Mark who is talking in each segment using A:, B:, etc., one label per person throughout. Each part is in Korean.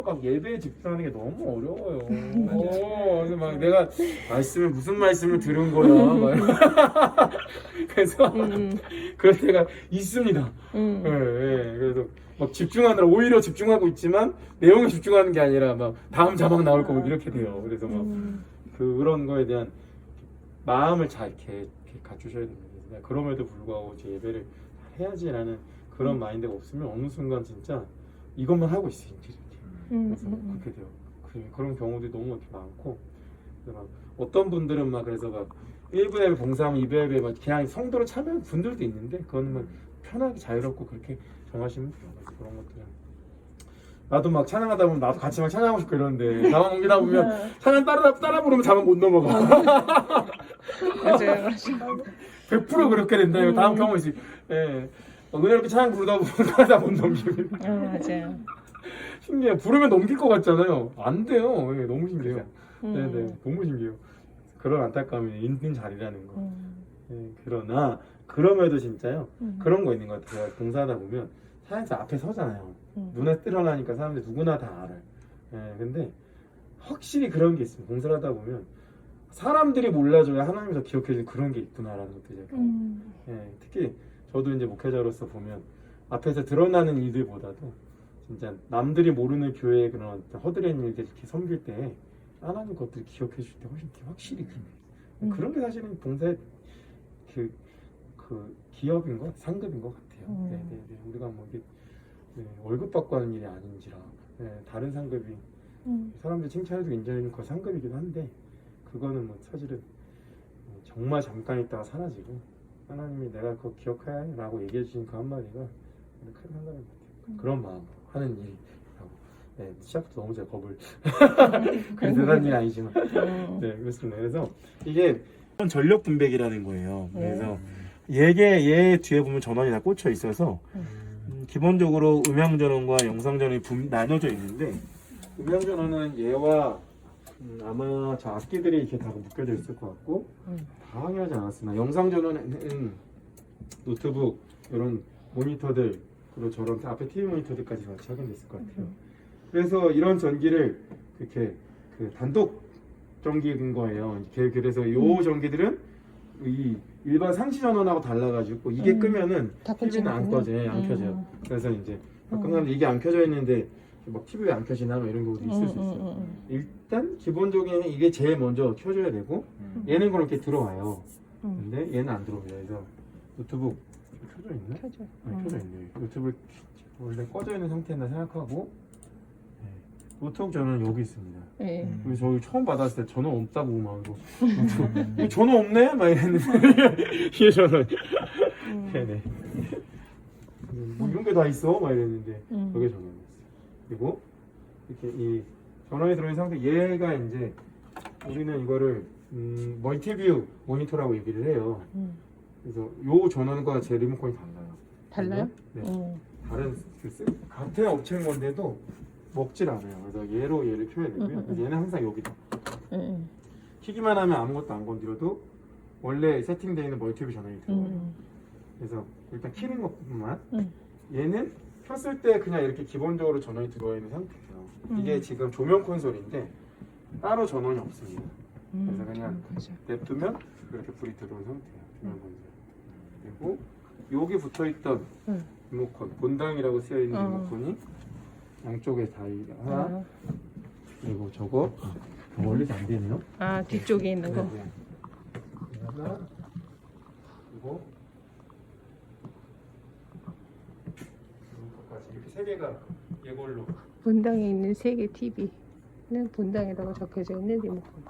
A: 막 예배에 집중하는 게 너무 어려워요. 그래서 막 내가 말씀을 무슨 말씀을 들은 거야. 막 그래서 그럴 때가 있습니다. 예, 예. 그래서 막 집중하느라 오히려 집중하고 있지만 내용에 집중하는 게 아니라 막 다음 자막 나올 거고 이렇게 돼요. 그래서 막 그런 거에 대한 마음을 잘 이렇게 갖추셔야 됩니다. 그럼에도 불구하고 제 예배를 해야지라는 그런 마인드가 없으면 어느 순간 진짜 이것만 하고 있어요. 그래서 그렇게 돼요. 그런 경우들이 너무 이렇게 많고, 막 어떤 분들은 막 그래서 막 1부 예배 봉사하면 2부 예배 막 그냥 성도로 참여하는 분들도 있는데 그거는 막 편하게 자유롭고 그렇게 정하시면 돼요. 그래서 그런 것들은 나도 막 찬양하다 보면 나도 같이 막 찬양하고 싶고 이러는데 자막 옮기다 보면 찬양 따라 부르면 자막 못 넘어가.
B: 맞아요.
A: 100% 그렇게 된다. 이거 다음 경험이 있어요. 예. 은혜롭게 찬양 부르다 보면 따라 못 넘기고.
B: 맞아요.
A: 신기해요. 부르면 넘길 것 같잖아요. 안 돼요. 예, 너무 신기해요. 네네, 너무 신기해요. 그런 안타까움이 있는 자리라는 거. 예, 그러나 그럼에도 진짜요. 그런 거 있는 것 같아요. 봉사하다 보면 사연자 앞에 서잖아요. 눈에 드러나니까 사람들 누구나 다 알아요. 예, 근데 확실히 그런 게 있습니다. 봉사를 하다 보면 사람들이 몰라줘야 하나님이 더 기억해주는 그런 게 있구나라는 것들이. 예, 특히 저도 이제 목회자로서 보면 앞에서 드러나는 일들보다도 진짜 남들이 모르는 교회의 그런 허드렛 일들 이렇게 섬길 때 하나님 것들을 기억해 줄 때 훨씬 확실히 그런 게 사실은 봉사의 그 기업인 것, 상급인 것 같아요. 네. 우리가 뭐 이게 월급 받고 하는 일이 아닌지라 다른 상급이 사람들 칭찬해도 인정해주는 그 상급이기도 한데 그거는 뭐 사실은 정말 잠깐 있다가 사라지고 하나님이 내가 그거 기억해야 해 라고 얘기해 주신 그 한마디가 큰 상급인 것 같아요. 그런 마음으로 하는 일이라고. 네, 시작부터 너무 제가 겁을 그게 대단한 일이 아니지만 네, 그렇습니다. 그래서 이게 전력 분배기라는 거예요. 그래서 얘 뒤에 보면 전원이 다 꽂혀 있어서 기본적으로 음향 전원과 영상 전원이 나눠져 있는데 음향 전원은 얘와 아마 저 악기들이 이렇게 다 묶여져 있을 것 같고 다 확인하지 않았으나 영상 전원은 노트북 이런 모니터들 그리고 저런 앞에 TV 모니터들까지 같이 확인됐을 것 같아요. 그래서 이런 전기를 이렇게 단독 전기인 거예요. 그래서 이 전기들은 이 일반 상시 전원하고 달라가지고 이게 끄면은 TV는 안 꺼져요, 안 켜져요. 그래서 이제 가끔 이게 안 켜져 있는데 막 TV 왜 안 켜지나 뭐 이런 경우도 있을 수 있어요. 일단 기본적인 이게 제일 먼저 켜줘야 되고 얘는 그렇게 들어와요. 근데 얘는 안 들어옵니다. 그래서 노트북 켜져 있나? 켜져 있네요. 노트북 원래 꺼져 있는 상태나 생각하고 노트북 전원은 여기 있습니다. 그래서 저희 처음 받았을 때 전원 없다고 막 이거 전원 없네? 막 이랬는데 이게 전원. 네네. 뭐 이런 게 다 있어? 막 이랬는데 저게 전원이었어요. 그리고 이렇게 이 전원이 들어있는 상태 얘가 이제 우리는 이거를 멀티뷰 모니터라고 얘기를 해요. 그래서 요 전원과 제 리모컨이 달라요.
B: 달라요?
A: 네. 다른 같은 업체인 건데도 먹질 않아요. 그래서 얘를 켜야 되고요. 그래서 얘는 항상 여기다. 키기만 하면 아무것도 안 건드려도 원래 세팅되어 있는 멀티뷰 전원이 들어가요. 그래서 일단 키는 것뿐만 얘는 켰을 때 그냥 이렇게 기본적으로 전원이 들어와 있는 상태예요. 이게 지금 조명 콘솔인데 따로 전원이 없습니다. 그래서 그냥 냅두면 이렇게 불이 들어온 상태예요. 조명 콘솔. 그리고 여기 붙어있던 리모컨, 본당이라고 쓰여있는 리모컨이 양쪽에 다 하나 그리고 저거 멀리서 안 되네요.
B: 아, 뒤쪽에 있는 거.
A: 하나 그리고 이렇게 세 개가 이걸로
B: 본당에 있는 3개 TV는 본당에다가 적혀져 있는 리모컨.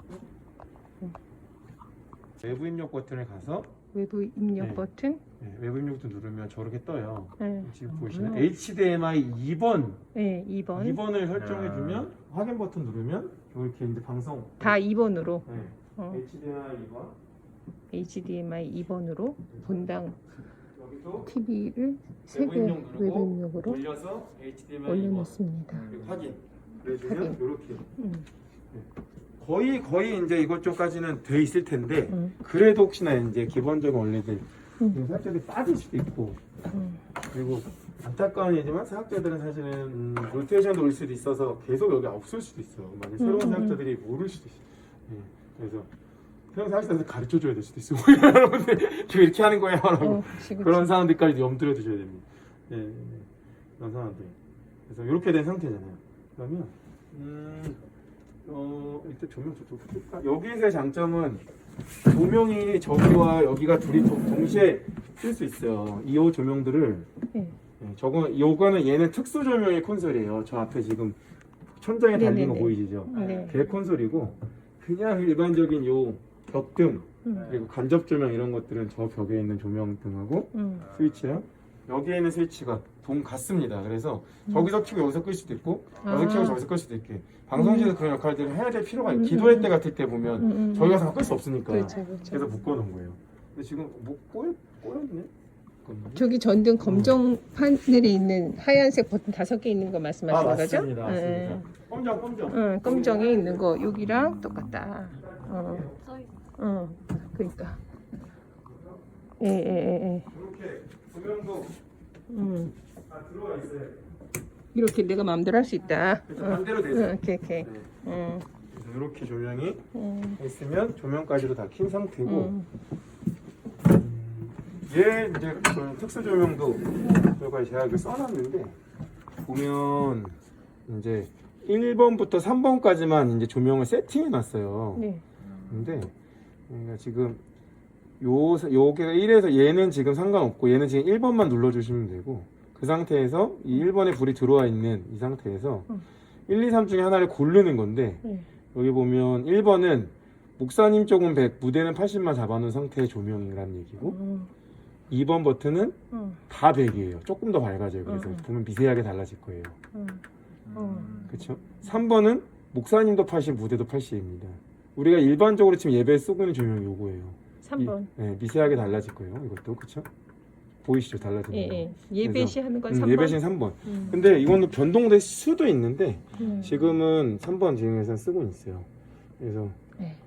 A: 외부 입력 버튼을 가서
B: 외부 입력 버튼.
A: 외부 입력 버튼 누르면 저렇게 떠요.
B: 네.
A: 지금 보이시나요? HDMI 2번.
B: 네, 2번.
A: 2번을 설정해주면 확인 버튼 누르면 이렇게 이제 방송
B: 다 2번으로.
A: HDMI 2번.
B: HDMI 2번으로 본당
A: 여기도
B: TV를 3개 외부 입력으로
A: 올려서 HDMI 2번
B: 올려놨습니다.
A: 확인. 그래주면
B: 확인.
A: 이렇게. 거의 이제 이것저것까지는 돼 있을 텐데 그래도 혹시나 이제 기본적인 원리들 살짝이 빠질 수도 있고 그리고 안타까운 얘기지만 사학자들은 사실은 로테이션도 올 수도 있어서 계속 여기 없을 수도 있어. 만약 새로운 사학자들이 모를 수도 있어. 그래서 새로운 사학자들 가르쳐 줘야 될 수도 있어. 여러분들 지금 이렇게 하는 거야 라고 그런 상황들까지 염두에 두셔야 됩니다. 그런 상황들. 그래서 이렇게 된 상태잖아요. 그러면 일단 조명 저쪽 쓸까? 여기서의 장점은 조명이 저기와 여기가 둘이 동시에 쓸 수 있어요. 이 조명들을 요거는 얘는 특수 조명의 콘솔이에요. 저 앞에 지금 천장에 달린 거 보이시죠? 걔 콘솔이고 그냥 일반적인 요 벽등 그리고 간접 조명 이런 것들은 저 벽에 있는 조명등하고 스위치랑 여기에 있는 스위치가 같습니다. 그래서 저기서 켜고 여기서 끌 수도 있고 여기서 켜고 저기서 끌 수도 있게 방송실에서 그런 역할들을 해야 될 필요가 있고 기도할 때 같을 때 보면 저기 가서 끌 수 없으니까
B: 그렇죠.
A: 그래서 묶어놓은 거예요. 근데 지금 뭐 꼬였네?
B: 저기 전등 검정 판넬이 있는 하얀색 버튼 5개 있는 거 말씀하시는 거죠?
A: 맞습니다. 맞습니다. 검정.
B: 검정에 있는 거 여기랑 똑같다. 그러니까.
A: 이렇게 조명도 다 들어가 있어요.
B: 이렇게 내가 마음대로 할 수 있다.
A: 그래서 반대로 되죠.
B: 이렇게.
A: 그래서 이렇게 조명이 있으면 조명까지도 다 킨 상태고 얘 이제 그 특수 조명도 여기까지 제가 이렇게 써놨는데 보면 이제 1번부터 3번까지만 이제 조명을 세팅해 놨어요. 근데 지금 요게 1에서 얘는 지금 상관없고 얘는 지금 1번만 눌러주시면 되고 그 상태에서 이 1번에 불이 들어와 있는 이 상태에서 1, 2, 3 중에 하나를 고르는 건데 여기 보면 1번은 목사님 쪽은 100, 무대는 80만 잡아놓은 상태의 조명이라는 얘기고 2번 버튼은 다 100이에요. 조금 더 밝아져요. 그래서 보면 미세하게 달라질 거예요. 그렇죠? 3번은 목사님도 80, 무대도 80입니다. 우리가 일반적으로 지금 예배에 쓰고 있는 조명이 요거예요.
B: 3번.
A: 미세하게 달라질 거예요. 이것도 그렇죠? 보이시죠? 달라지는 거.
B: 예배 시 하는 건 3번.
A: 예배 시는 3번. 근데 이거는 변동될 수도 있는데 지금은 3번 지금에서 쓰고 있어요. 그래서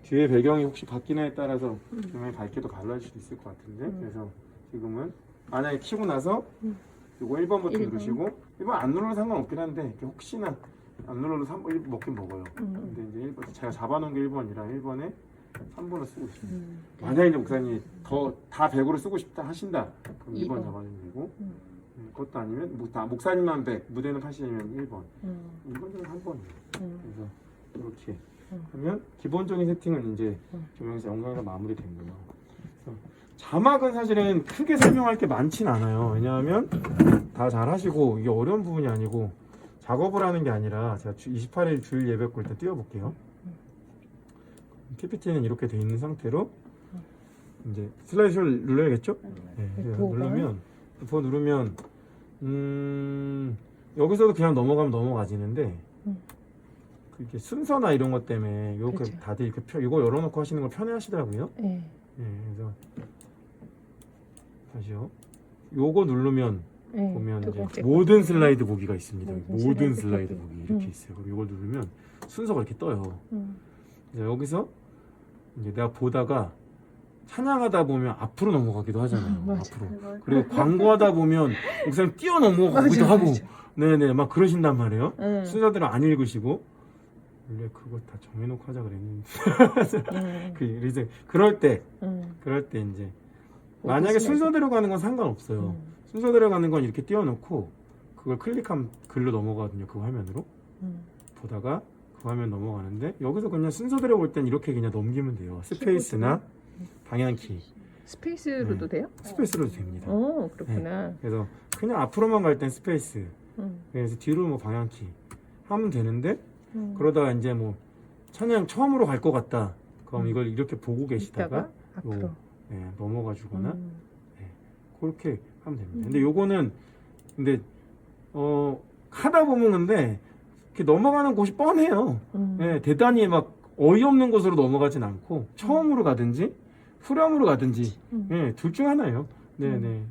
A: 뒤에 배경이 혹시 바뀌나에 따라서 조명이 밝게도 달라질 수도 있을 것 같은데 그래서 지금은 만약에 켜고 나서 이거 1번 버튼 누르시고 1번 안 눌러도 상관없긴 한데 이렇게 혹시나 안 눌러도 3번 1번 먹긴 먹어요. 근데 이제 1번 제가 잡아놓은 게 1번이라 1번에 3번을 쓰고 있습니다. 만약에 이제 목사님이 다 100으로 쓰고 싶다 하신다 그럼 2번 잡아주면 되고 그것도 아니면 목사님만 100 무대는 80이면 1번 2번 중에 3번이에요. 그래서 이렇게 하면 기본적인 세팅은 이제 조명에서 영상에서 마무리된 거예요. 자막은 사실은 크게 설명할 게 많진 않아요. 왜냐하면 다 잘 하시고 이게 어려운 부분이 아니고 작업을 하는 게 아니라 제가 28일 주일 예배 걸 때 띄워볼게요. PPT는 이렇게 돼 있는 상태로 이제 슬라이드쇼를 눌러야겠죠? 누르면 여기서도 그냥 넘어가면 넘어가지는데 그게 순서나 이런 것 때문에 이렇게
B: 그렇죠.
A: 다들 이렇게 이거 열어놓고 하시는 걸 편해하시더라고요. 그래서 다시요. 요거 누르면 보면 이제 모든 슬라이드 보기가 있습니다. 모든 슬라이드 보기 이렇게 있어요. 그럼 이걸 누르면 순서가 이렇게 떠요. 여기서 이제 내가 보다가 찬양하다 보면 앞으로 넘어가기도 하잖아요. 앞으로. 그리고 광고하다 보면 목사님 뛰어 넘어가기도 하고, 네네 막 그러신단 말이에요. 순서대로 안 읽으시고 원래 그거 다 정해놓고 하자 그랬는데. 그래서 그럴 때 이제 만약에 순서대로 가는 건 상관없어요. 순서대로 가는 건 이렇게 띄워놓고 그걸 클릭하면 글로 넘어가거든요. 그 화면으로 보다가 그 화면 넘어가는데 여기서 그냥 순서대로 볼 땐 이렇게 그냥 넘기면 돼요. 스페이스나 방향키.
B: 스페이스로도 돼요?
A: 스페이스로도 됩니다.
B: 그렇구나.
A: 그래서 그냥 앞으로만 갈 땐 스페이스. 그래서 뒤로 뭐 방향키 하면 되는데 그러다가 이제 뭐 찬양 처음으로 갈 것 같다. 그럼 이걸 이렇게 보고 계시다가
B: 앞으로
A: 넘어가 주거나 그렇게 하면 됩니다. 근데 요거는 하다 보면 근데 이렇게 넘어가는 곳이 뻔해요. 대단히 막 어이없는 곳으로 넘어가진 않고 처음으로 가든지 후렴으로 가든지 둘 중 하나예요. 네네.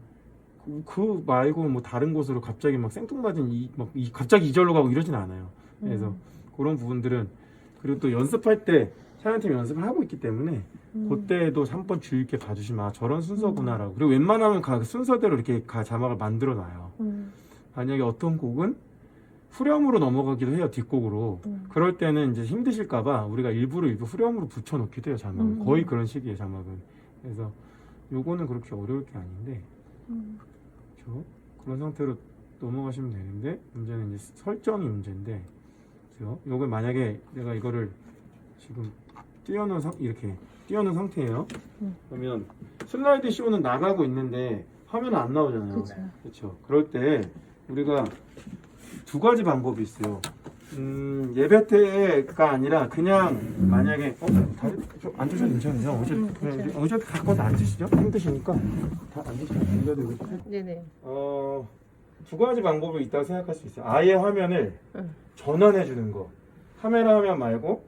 A: 그 말고 뭐 다른 곳으로 갑자기 막 생뚱맞은 갑자기 2절로 가고 이러진 않아요. 그래서 그런 부분들은 그리고 또 연습할 때 찬양팀 연습을 하고 있기 때문에 그때도 한번 주의 있게 봐주시면 저런 순서구나라고. 그리고 웬만하면 순서대로 이렇게 자막을 만들어 놔요. 만약에 어떤 곡은 후렴으로 넘어가기도 해요, 뒷곡으로. 그럴 때는 이제 힘드실까봐 우리가 일부러 후렴으로 붙여놓기도 해요, 자막을. 거의 그런 식이에요, 자막은. 그래서 요거는 그렇게 어려울 게 아닌데, 그렇죠? 그런 상태로 넘어가시면 되는데, 문제는 이제 설정이 문제인데, 그래서 요걸 만약에 내가 이거를 지금 이렇게 띄워놓은 상태예요. 그러면 슬라이드 쇼는 나가고 있는데 화면은 안 나오잖아요. 그렇죠. 그럴 때 우리가 두 가지 방법이 있어요. 예배 때가 아니라 그냥 만약에 다리 좀 앉으셔도 괜찮으세요. 어차피 갖고 다 앉으시죠? 힘드시니까 다 앉으셔도
B: 네네.
A: 두 가지 방법이 있다고 생각할 수 있어요. 아예 화면을 전환해 주는 거. 카메라 화면 말고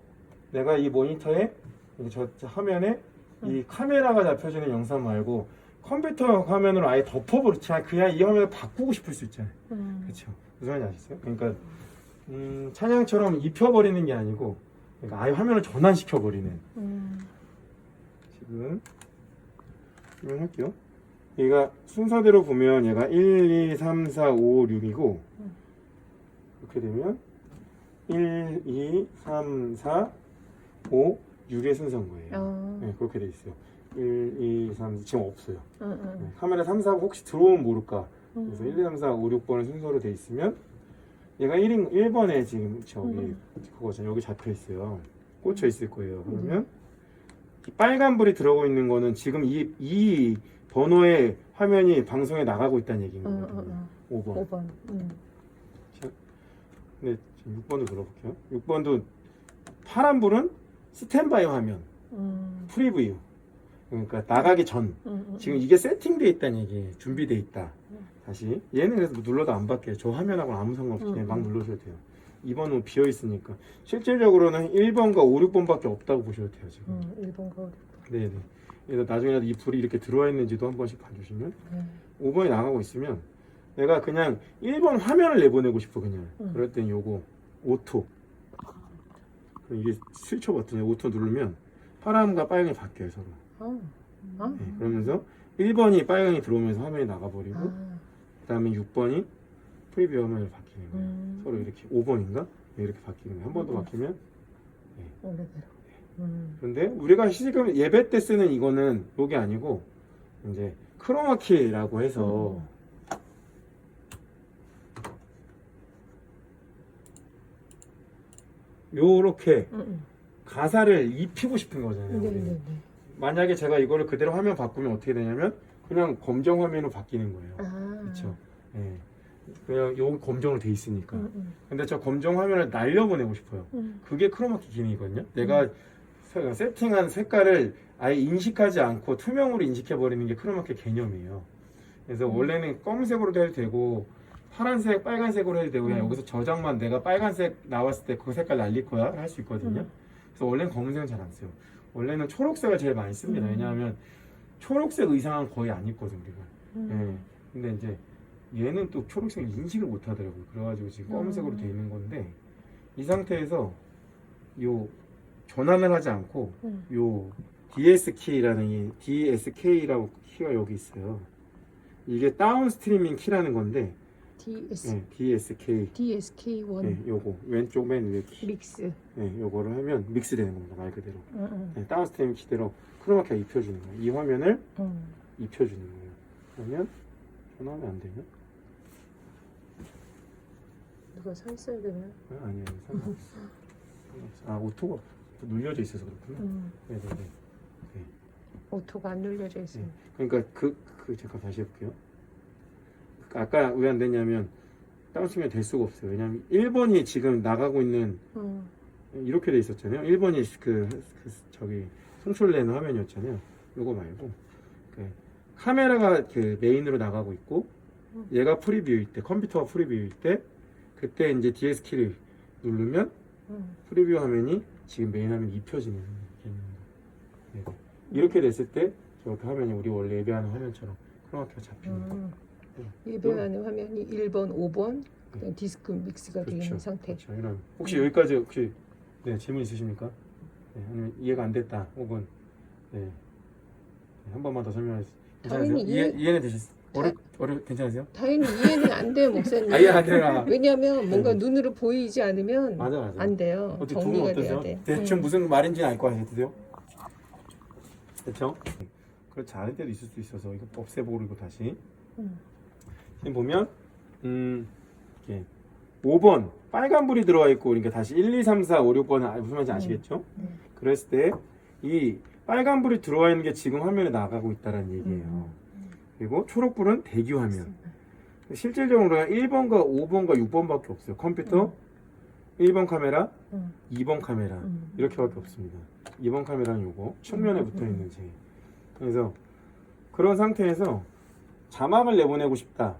A: 내가 이 모니터에 저 화면에 이 카메라가 잡혀주는 영상 말고 컴퓨터 화면으로 아예 덮어버리지. 그냥 이 화면을 바꾸고 싶을 수 있잖아요. 그렇죠. 무슨 말인지 아시죠? 그러니까 찬양처럼 입혀버리는 게 아니고 그러니까 아예 화면을 전환시켜버리는. 지금 설명할게요. 얘가 순서대로 보면 얘가 1, 2, 3, 4, 5, 6이고 이렇게 되면 1, 2, 3, 4, 5, 6의 순서인 거예요. 네, 그렇게 돼 있어요. 1, 2, 3, 지금 없어요. 네, 카메라 3, 4 혹시 들어오면 모를까. 그래서 1, 2, 3, 4, 5, 6번의 순서로 돼 있으면 얘가 1번에 지금 저기 그거죠. 여기 잡혀 있어요. 꽂혀 있을 거예요. 그러면 이 빨간불이 들어오고 있는 거는 지금 이 번호의 화면이 방송에 나가고 있다는 얘기인 거거든요. 5번. 네, 지금 6번도 눌러볼게요. 6번도 파란불은 스탠바이 화면, 프리뷰. 그러니까 나가기 전. 지금 이게 세팅되어 있다는 얘기예요. 준비되어 있다. 다시. 얘는 그래서 눌러도 안 바뀌어요. 저 화면하고는 아무 상관없이 막 눌러줘도 돼요. 2번은 비어 있으니까. 실질적으로는 1번과 5, 6번밖에 없다고 보셔도 돼요. 지금.
B: 1번과 5, 6번.
A: 네네. 그래서 나중에라도 이 불이 이렇게 들어와 있는지도 한 번씩 봐주시면 5번이 나가고 있으면 내가 그냥 1번 화면을 내보내고 싶어 그냥. 그럴 땐 요거 오토. 이게 스위처 버튼이에요. 오토 누르면 파란과 빨강이 바뀌어요 서로. 네, 그러면서 1번이 빨강이 들어오면서 화면이 나가버리고 그 다음에 6번이 프리뷰 화면을 바뀌는 거예요. 서로 이렇게 5번인가? 이렇게 바뀌는 거예요. 한 번 더 바뀌면 그런데 우리가 지금 예배 때 쓰는 이거는 요게 아니고 이제 크로마키라고 해서 요렇게 가사를 입히고 싶은 거잖아요.
B: 네네네.
A: 만약에 제가 이거를 그대로 화면 바꾸면 어떻게 되냐면 그냥 검정 화면으로 바뀌는 거예요. 그렇죠. 네. 그냥 요 검정으로 돼 있으니까. 근데 저 검정 화면을 날려보내고 싶어요. 그게 크로마키 기능이거든요. 내가 세팅한 색깔을 아예 인식하지 않고 투명으로 인식해 버리는 게 크로마키 개념이에요. 그래서 원래는 검은색으로도 해도 되고 파란색, 빨간색으로 해도 되고 그냥 여기서 저장만 내가 빨간색 나왔을 때 그 색깔 날릴 거야 할 수 있거든요. 그래서 원래는 검은색은 잘 안 써요. 원래는 초록색을 제일 많이 씁니다. 왜냐하면 초록색 의상은 거의 안 입거든요, 우리가. 예. 근데 이제 얘는 또 초록색을 인식을 못 하더라고요. 그래가지고 지금 검은색으로 되어 있는 건데 이 상태에서 요 전환을 하지 않고 요 DSK라는 이 DSK라고 키가 여기 있어요. 이게 다운 스트리밍 키라는 건데 DSK
B: DSK1
A: 네, 요거 왼쪽 맨 위에 키.
B: 믹스.
A: 네, 요거를 하면 믹스 되는 겁니다. 말 그대로. 네, 다운 스트리밍 키대로 크로마키가 입혀주는 거예요. 이 화면을 입혀주는 거예요. 그러면 전화하면 안 되냐?
B: 누가 서 있어야 되나?
A: 아니에요. 상관없어. 아, 오토가 눌려져 있어서 그렇구나. 네네네. 네.
B: 오토가 안 눌려져 있어요.
A: 네. 그러니까 잠깐 다시 해볼게요. 아까 왜 안 됐냐면 다운스면 될 수가 없어요. 왜냐면 1번이 지금 나가고 있는 이렇게 돼 있었잖아요. 1번이 저기 송출되는 화면이었잖아요. 요거 말고 카메라가 그 메인으로 나가고 있고 얘가 프리뷰일 때 컴퓨터가 프리뷰일 때 그때 이제 DS 키를 누르면 프리뷰 화면이 지금 메인 화면 입혀지는 개념입니다. 네. 이렇게 됐을 때 저렇게 화면이 우리 원래 예배하는 화면처럼 크로마키가 잡히는 거예요.
B: 예배하는 화면이 1번, 5번 그다음 디스크 믹스가 되어 있는 상태.
A: 그렇죠. 이런 혹시 여기까지 혹시 질문 있으십니까? 네, 아니면 이해가 안 됐다 혹은 한 번만 더 설명해 주세요.
B: 당연히
A: 이해는 되셨어요? 괜찮으세요?
B: 당연히 이해는 안 돼요, 목사님.
A: 아예 안 돼요.
B: 왜냐하면 뭔가
A: 네.
B: 눈으로 보이지 않으면
A: 맞아.
B: 안 돼요.
A: 어떻게 두 분
B: 정리가
A: 어떠세요?
B: 돼야 돼.
A: 대충 무슨 말인지는 알 거 같으세요? 그렇죠? 그렇지 않을 때도 있을 수 있어서 이거 없애버리고 다시 지금 보면 이렇게 5번 빨간불이 들어와 있고 그러니까 다시 1, 2, 3, 4, 5, 6번은 무슨 말인지 아시겠죠? 그랬을 때 이 빨간불이 들어와 있는 게 지금 화면에 나가고 있다는 얘기예요. 그리고 초록불은 대기 화면. 실질적으로 1번과 5번과 6번밖에 없어요. 컴퓨터 1번 카메라, 2번 카메라 이렇게밖에 없습니다. 2번 카메라는 요거 측면에 붙어 있는 제. 그래서 그런 상태에서 자막을 내보내고 싶다.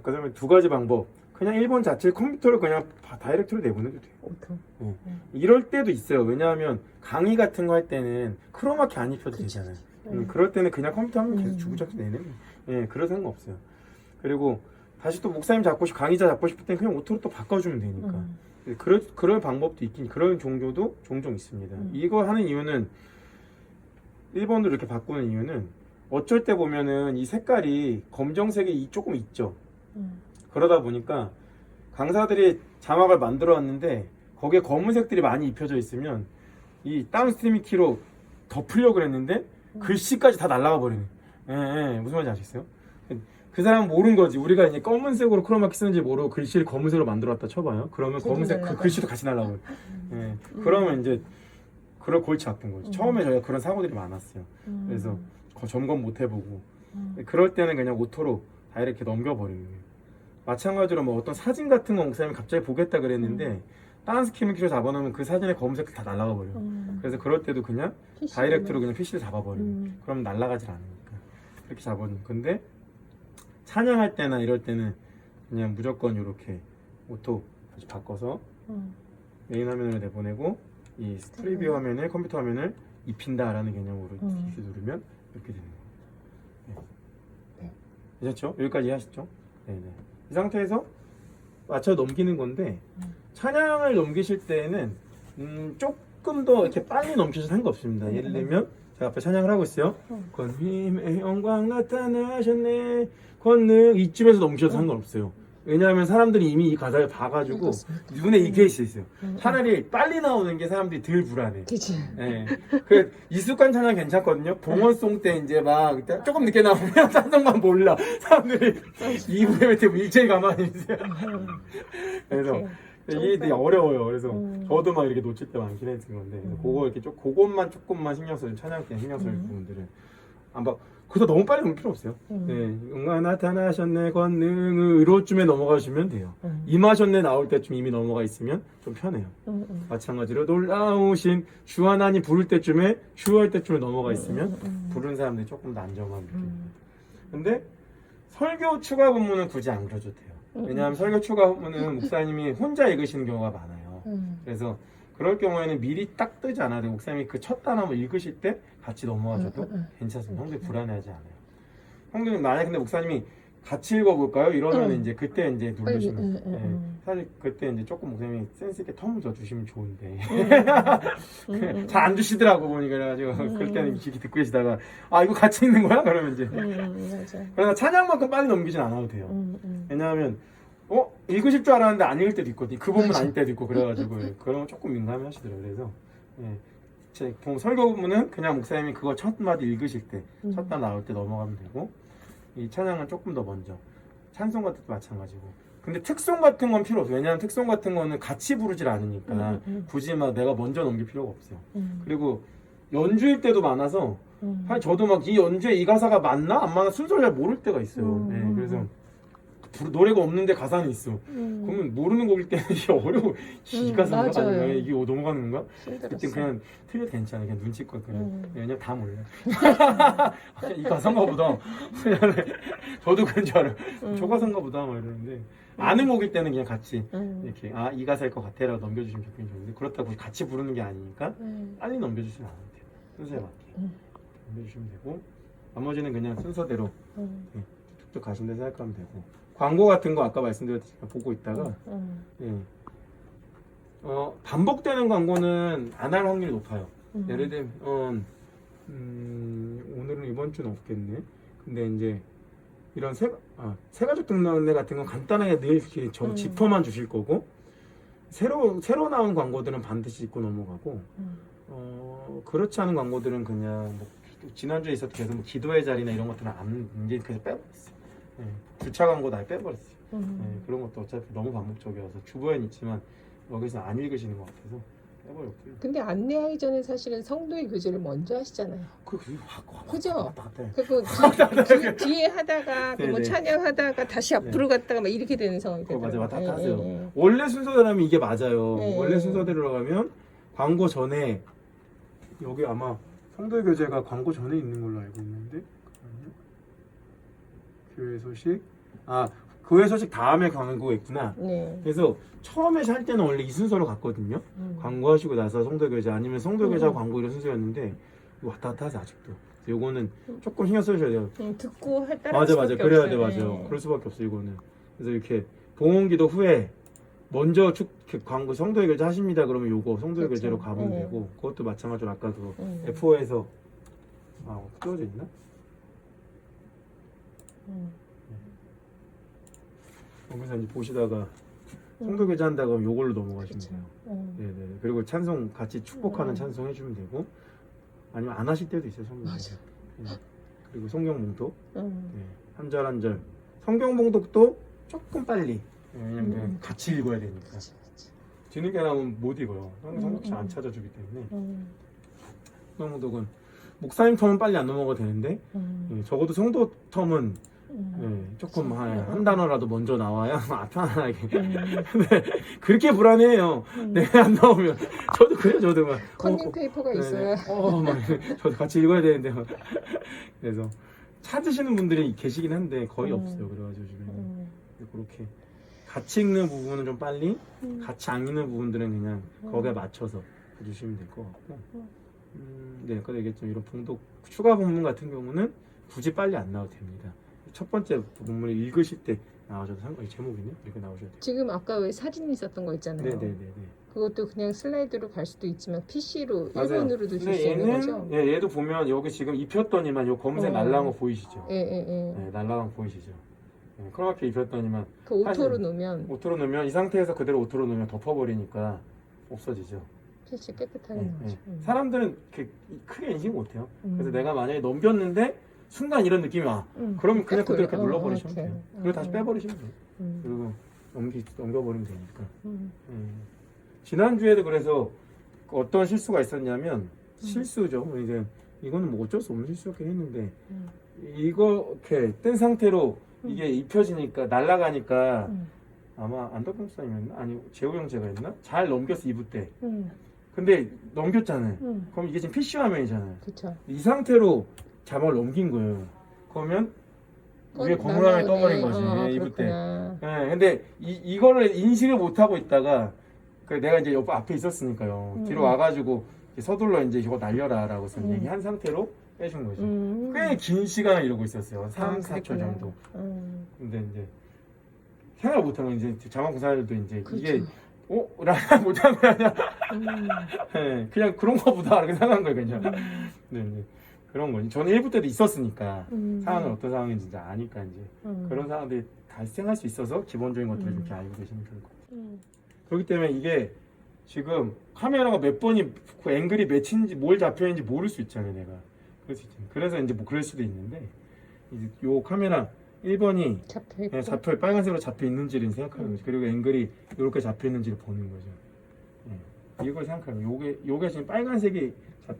A: 그러면 두 가지 방법. 그냥 1번 자체 컴퓨터를 그냥 다이렉트로 내보내도 돼요. 네. 이럴 때도 있어요. 왜냐하면 강의 같은 거 할 때는 크로마키 안 입혀도 되잖아요. 그럴 때는 그냥 컴퓨터 하면 계속 주구장창 내는 거예요. 예, 그럴 생각 없어요. 그리고 다시 또 목사님 강의자 잡고 싶을 때는 그냥 오토로 또 바꿔주면 되니까. 그럴 방법도 있긴, 그런 종교도 종종 있습니다. 이거 하는 이유는 1번으로 이렇게 바꾸는 이유는 어쩔 때 보면은 이 색깔이 검정색이 조금 있죠. 그러다 보니까 강사들이 자막을 만들어 왔는데 거기에 검은색들이 많이 입혀져 있으면 이 다운스트리밍 키로 덮으려고 그랬는데 글씨까지 다 날아가 버리네. 예, 무슨 말인지 아시겠어요? 그 사람은 모르는 거지. 우리가 이제 검은색으로 크로마키 쓰는지 모르고 글씨를 검은색으로 만들어 왔다 쳐봐요. 그러면 검은색 그 글씨도 같이 날아가 버려. 예, 그러면 이제 그럴 골치 아픈 거지. 처음에 저희가 그런 사고들이 많았어요. 그래서 점검 못 해보고 그럴 때는 그냥 오토로 다이렉트 넘겨버리는 거예요. 마찬가지로 뭐 어떤 사진 같은 거 목사님이 갑자기 보겠다 그랬는데 다운스트리밍 키로 잡아놓으면 그 사진의 검은색 다 날아가 버려. 그래서 그럴 때도 그냥 다이렉트로 그냥 PC를 잡아버려. 그럼 날아가질 않으니까 이렇게 잡아놓은. 근데 찬양할 때나 이럴 때는 그냥 무조건 이렇게 오토 다시 바꿔서 메인 화면을 내보내고 이 스트리뷰 화면을 컴퓨터 화면을 입힌다라는 개념으로 PC 누르면 이렇게 되는 거예요. 네. 괜찮죠? 여기까지 이해하셨죠? 네네. 이 상태에서 맞춰 넘기는 건데 찬양을 넘기실 때는 조금 더 이렇게 빨리 넘기셔도 상관없습니다. 예를 들면 제가 앞에 찬양을 하고 있어요. 권님의 영광 나타나셨네 권능 이쯤에서 넘기셔도 상관없어요. 왜냐하면 사람들이 이미 이 가사를 봐가지고 눈에 익혀 있어요. 차라리 빨리 나오는 게 사람들이 덜 불안해.
B: 그치.
A: 네. 그 익숙한 찬양 괜찮거든요. 봉헌송 때 이제 막 조금 늦게 나오면 찬송만 몰라. 사람들이 2부에 뱉으면 일제히 가만히 있어요. 그래서 이게 되게 어려워요. 그래서 저도 막 이렇게 놓칠 때 많긴 했던 건데 그거 이렇게 그것만 조금만 신경 써서 찬양 때 신경 쓸 부분들은 안 봐. 그래서 너무 빨리 넘길 필요 없어요. 네, 응아 나타나셨네 권능으로쯤에 넘어가시면 돼요. 임하셨네 나올 때쯤 이미 넘어가 있으면 좀 편해요. 마찬가지로 놀라우신 주 하나님 부를 때쯤에 주할 때쯤에 넘어가 있으면 부르는 사람들이 조금 더 안정감 느낍니다. 근데 설교 추가 본문은 굳이 안 그려줘도 돼요. 왜냐하면 설교 추가 본문은 목사님이 혼자 읽으시는 경우가 많아요. 그래서 그럴 경우에는 미리 딱 뜨지 않아도 돼요. 목사님이 그 첫 단어 읽으실 때 같이 넘어가셔도 괜찮습니다. 형들 불안해하지 않아요. 형들은 만약 근데 목사님이 같이 읽어볼까요? 이러면 이제 그때 이제 누르시면 네. 사실 그때 이제 조금 목사님이 센스 있게 텀을 더 주시면 좋은데 잘 안 주시더라고 보니까 그래가지고 그럴 때는 이렇게 듣고 계시다가 아 이거 같이 읽는 거야? 그러면 이제 그러나 찬양만큼 빨리 넘기진 않아도 돼요. 왜냐하면 읽으실 줄 알았는데 안 읽을 때도 있거든요. 그 부분 아닐 때도 있고 그래가지고 그런 거 조금 민감해 하시더라고요. 그래서 제 설교 부분은 그냥 목사님이 그거 첫 마디 읽으실 때 첫 단 나올 때 넘어가면 되고 이 찬양은 조금 더 먼저 찬송 같은 것도 마찬가지고 근데 특송 같은 건 필요 없어요. 왜냐하면 특송 같은 거는 같이 부르질 않으니까 굳이 막 내가 먼저 넘길 필요가 없어요. 그리고 연주일 때도 많아서 사실 저도 막 이 연주에 이 가사가 맞나 안 맞나 순서를 잘 모를 때가 있어요. 네, 그래서 노래가 없는데 가사는 있어. 그러면 모르는 곡일 때는 이게 어려워. 이 가사인가? 아니면 이게 넘어가는 건가? 그때 그냥 틀려도 괜찮아. 그냥 눈치껏 그냥. 왜냐면 다 몰라. 이 가사인가 보다. 저도 그런 줄 알아요. 저 가사인가 보다. 막 이러는데. 아는 곡일 때는 그냥 같이 이렇게 이 가사일 것 같아라고 넘겨주시면 좋겠는데 그렇다고 같이 부르는 게 아니니까 빨리 넘겨주시면 안 돼요. 순서에 맞게 넘겨주시면 되고 나머지는 그냥 순서대로 툭툭 가신 데서 생각하면 되고 광고 같은 거 아까 말씀드렸듯이 보고 있다가 반복되는 광고는 안 할 확률이 높아요. 예를 들면 오늘은 이번 주는 없겠네. 근데 이제 이런 새가족 등록내 같은 건 간단하게 늘 이렇게 지퍼만 주실 거고 새로 나온 광고들은 반드시 짚고 넘어가고 그렇지 않은 광고들은 그냥 뭐 지난주에 있었던 계속 뭐 기도의 자리나 이런 것들은 안 이제 그냥 빼버렸어요. 네, 주차 광고 다 빼버렸어요. 네, 그런 것도 어차피 너무 반복적이어서 주보엔 있지만 여기서 안 읽으시는 것 같아서 빼버렸고요.
B: 근데 안내하기 전에 사실은 성도의 교제를 먼저 하시잖아요. 그죠? 그리고 뒤에 하다가 뭐
A: 네네.
B: 찬양하다가 다시 앞으로 갔다가 막 이렇게 되는 상황이 되더라고요.
A: 맞아, 왔다 갔다 하세요. 원래 순서대로라면 이게 맞아요.
B: 네.
A: 원래 순서대로 가면 광고 전에 여기 아마 성도의 교제가 광고 전에 있는 걸로 알고 있는데 잠깐만요. 교회 소식 교회 소식 다음에 광고가 있구나.
B: 네.
A: 그래서 처음에 살 때는 원래 이 순서로 갔거든요. 광고하시고 나서 성도의 교제 아니면 성도의 교제하고 광고 이런 순서였는데 이거 왔다 갔다 하세요 아직도. 그래서 요거는 조금 신경 써주셔야 돼요.
B: 듣고 할 따라
A: 맞아 그래야 돼
B: 없어요.
A: 맞아.
B: 네.
A: 그럴 수밖에 없어 이거는. 그래서 이렇게 봉헌기도 후에 먼저 광고 성도의 교제 하십니다 그러면 요거 성도의
B: 그렇죠.
A: 교제로 가면
B: 네.
A: 되고 그것도 마찬가지로 아까 그 F4에서 띄워져 있나? 여기서 이제 보시다가 성도 교제 한다 그러면 요걸로 넘어가시면
B: 그렇죠.
A: 돼요. 네네. 그리고 찬송 같이 축복하는 찬송 해주면 되고 아니면 안 하실 때도 있어요 성경 교제. 네. 그리고 성경 봉독 네. 한 절 한 절 성경 봉독도 조금 빨리 왜냐면 같이 읽어야 되니까 뒤늦게 나오면 못 읽어요. 성경책 안 찾아주기 때문에 성경 봉독은 목사님 텀은 빨리 안 넘어가도 되는데 적어도 성도 텀은 조금 한 단어라도 먼저 나와야 편안하게. 근데 그렇게 불안해요. 내가 안 나오면 저도 그래요. 저도 막
B: 컨닝 페이퍼가 있어야.
A: 막 저도 같이 읽어야 되는데 막. 그래서 찾으시는 분들이 계시긴 한데 거의 없어요. 그래가지고 지금 그렇게 같이 읽는 부분은 좀 빨리, 같이 안 읽는 부분들은 그냥 거기에 맞춰서 해주시면 될 것 같고. 네, 아까도 얘기했지만 이런 봉독 추가 본문 같은 경우는 굳이 빨리 안 나와도 됩니다. 첫 번째 본문을 읽으실 때 나와줘도 상관이 제목이네요. 이렇게 나오셔야 돼요.
B: 지금 아까 왜 사진 있었던 거 있잖아요.
A: 네네네.
B: 그것도 그냥 슬라이드로 갈 수도 있지만 PC로
A: 맞아요.
B: 일본으로도 줄 수 있는 거죠.
A: 얘도 보면 여기 지금 입혔더니만 요 검은색 날라간 거 보이시죠?
B: 예.
A: 네, 날라간 거 보이시죠? 네, 크로마키 입혔더니만
B: 그 오토로
A: 사실
B: 놓으면
A: 오토로 넣으면 이 상태에서 그대로 오토로 넣으면 덮어버리니까 없어지죠.
B: PC 깨끗하게
A: 네,
B: 나오죠.
A: 사람들은 크게 인식 못해요. 그래서 내가 만약에 넘겼는데 순간 이런 느낌이 와. 그러면 그냥 그대로 이렇게 눌러버리시면
B: 오케이.
A: 돼요. 그리고 다시 빼버리시면 돼요. 그리고 넘겨버리면 되니까. 지난주에도 그래서 어떤 실수가 있었냐면 실수죠. 이제 이거는 뭐 어쩔 수 없는 실수였긴 했는데 이거 이렇게 뜬 상태로 이게 입혀지니까 날아가니까 아마 안덕봉 사님이었나? 아니 재호 형제가 했나? 잘 넘겼어 2부 때. 근데 넘겼잖아요. 그럼 이게 지금 PC 화면이잖아요.
B: 그렇죠.
A: 이 상태로 자막을 넘긴 거예요. 그러면 위에 건물화면이 떠버린 거지. 2부 때. 네, 근데 이거를 인식을 못 하고 있다가 내가 이제 옆 앞에 있었으니까요. 뒤로 와가지고 서둘러 이제 이거 날려라라고 얘기한 상태로 빼준 거죠. 꽤 긴 시간을 이러고 있었어요. 3, 4초 정도. 근데 이제 생각 못하면 이제 자막 구사들도 이제
B: 그렇죠.
A: 이게 라면 못한 거 아니야? 네, 그냥 그런 거보다 이렇게 생각한 거예요, 그냥. 네. 그런 거지. 저는 1부 때도 있었으니까 상황은 어떤 상황인지 이제 아니까 이제 그런 상황들이 발생할 수 있어서 기본적인 것들을 이렇게 알고 계시면 좋을 것 같아요. 그렇기 때문에 이게 지금 카메라가 몇 번이 그 앵글이 몇인지 뭘 잡혀 있는지 모를 수 있잖아요, 내가. 그럴 수 있잖아요. 그래서 이제 뭐 그럴 수도 있는데 이제 요 카메라 1번이 잡혀 빨간색으로 잡혀 있는지를 생각하는 거죠. 그리고 앵글이 이렇게 잡혀 있는지를 보는 거죠. 이걸 생각하면 요게 지금 빨간색이